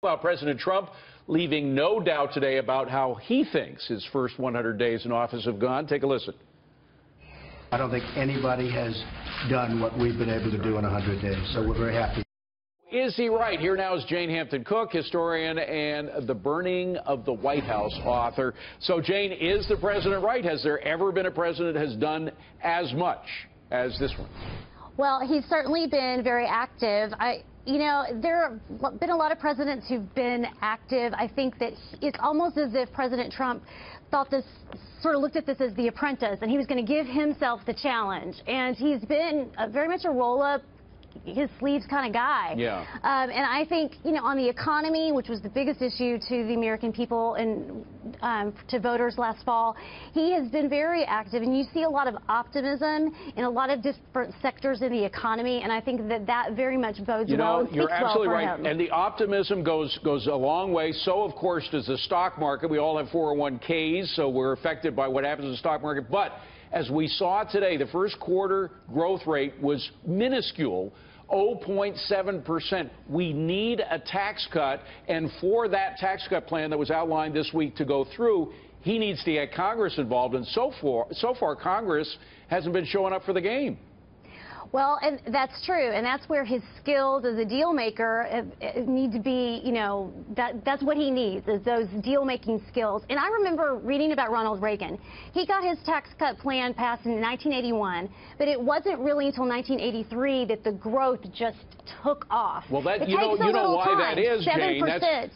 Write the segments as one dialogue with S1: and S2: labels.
S1: Well, President Trump leaving no doubt today about how he thinks his first 100 days in office have gone. Take a listen.
S2: I don't think anybody has done what we've been able to do in 100 days, so we're very happy.
S1: Is he right? Here now is Jane Hampton Cook, historian and The Burning of the White House author. So, Jane, is the president right? Has there ever been a president that has done as much as this one?
S3: Well, he's certainly been very active. There have been a lot of presidents who've been active. I think that it's almost as if President Trump looked at this as The Apprentice, and he was going to give himself the challenge. And he's been very much a roll-up, his sleeves kind of guy.
S1: Yeah.
S3: And I think, on the economy, which was the biggest issue to the American people and to voters last fall, he has been very active. And you see a lot of optimism in a lot of different sectors in the economy. And I think that very much bodes well and speaks
S1: you're absolutely
S3: well for
S1: right.
S3: him.
S1: And the optimism goes a long way. So, of course, does the stock market. We all have 401ks, so we're affected by what happens in the stock market. But as we saw today, the first quarter growth rate was minuscule, 0.7%. We need a tax cut, and for that tax cut plan that was outlined this week to go through, he needs to get Congress involved, and so far Congress hasn't been showing up for the game.
S3: Well, and that's true, and that's where his skills as a deal maker need to be, that's what he needs, is those deal-making skills. And I remember reading about Ronald Reagan. He got his tax cut plan passed in 1981, but it wasn't really until 1983 that the growth just took off.
S1: Well, you know why that is, Jane.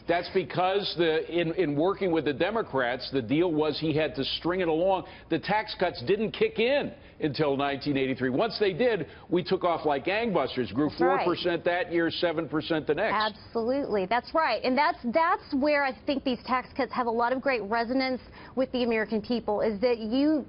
S1: That's because in working with the Democrats, the deal was he had to string it along. The tax cuts didn't kick in until 1983. Once they did, we took off like gangbusters. Grew 4% that year, 7% the next.
S3: Absolutely, that's right, and that's where I think these tax cuts have a lot of great resonance with the American people. Is that you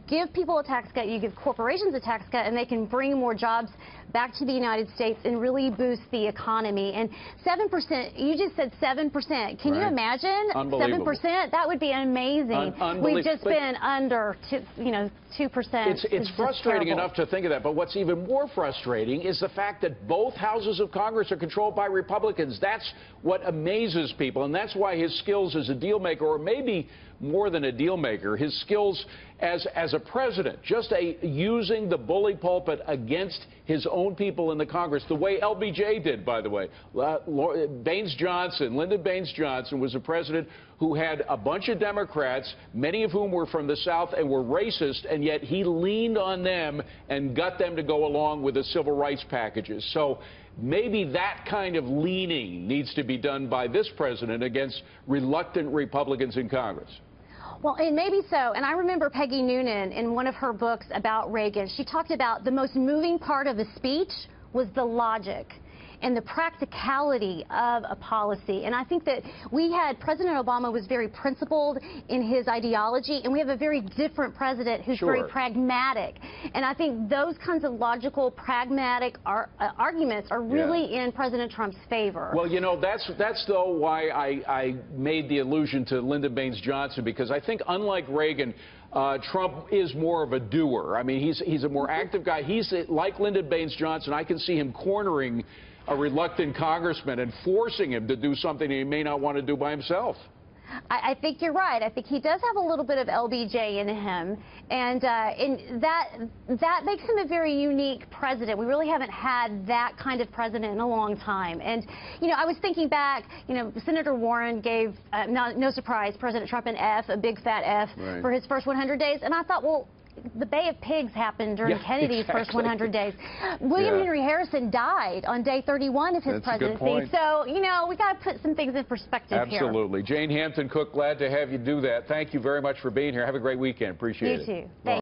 S3: give people a tax cut, you give corporations a tax cut, and they can bring more jobs back to the United States and really boost the economy. And 7%, you just said 7%. Can you imagine 7%? That would be amazing. We've just been under 2%.
S1: It's frustrating enough to think of that, but what's even more frustrating is the fact that both houses of Congress are controlled by Republicans. That's what amazes people, and that's why his skills as a deal maker, or maybe more than a deal maker, his skills as a president, just using the bully pulpit against his own people in the Congress, the way LBJ did, by the way. Lyndon Baines Johnson was a president who had a bunch of Democrats, many of whom were from the South and were racist, and yet he leaned on them and got them to go along with the civil rights packages. So maybe that kind of leaning needs to be done by this president against reluctant Republicans in Congress.
S3: Well, and maybe so. And I remember Peggy Noonan in one of her books about Reagan. She talked about the most moving part of his speech was the logic and the practicality of a policy. And I think that President Obama was very principled in his ideology, and we have a very different president who's very pragmatic. And I think those kinds of logical, pragmatic arguments are really in President Trump's favor.
S1: Well, that's though why I made the allusion to Lyndon Baines Johnson, because I think unlike Reagan, Trump is more of a doer. I mean, he's a more active guy. He's like Lyndon Baines Johnson. I can see him cornering a reluctant congressman and forcing him to do something he may not want to do by himself.
S3: I think you're right. I think he does have a little bit of LBJ in him, and that makes him a very unique president. We really haven't had that kind of president in a long time. And, I was thinking back, Senator Warren gave, no surprise, President Trump an F, a big fat F, for his first 100 days. And I thought, well, the Bay of Pigs happened during Kennedy's first 100 days. William Henry Harrison died on day 31 of his presidency. So, we got to put some things in perspective here.
S1: Absolutely. Jane Hampton Cook, glad to have you do that. Thank you very much for being here. Have a great weekend. Appreciate it.
S3: You too. Thanks.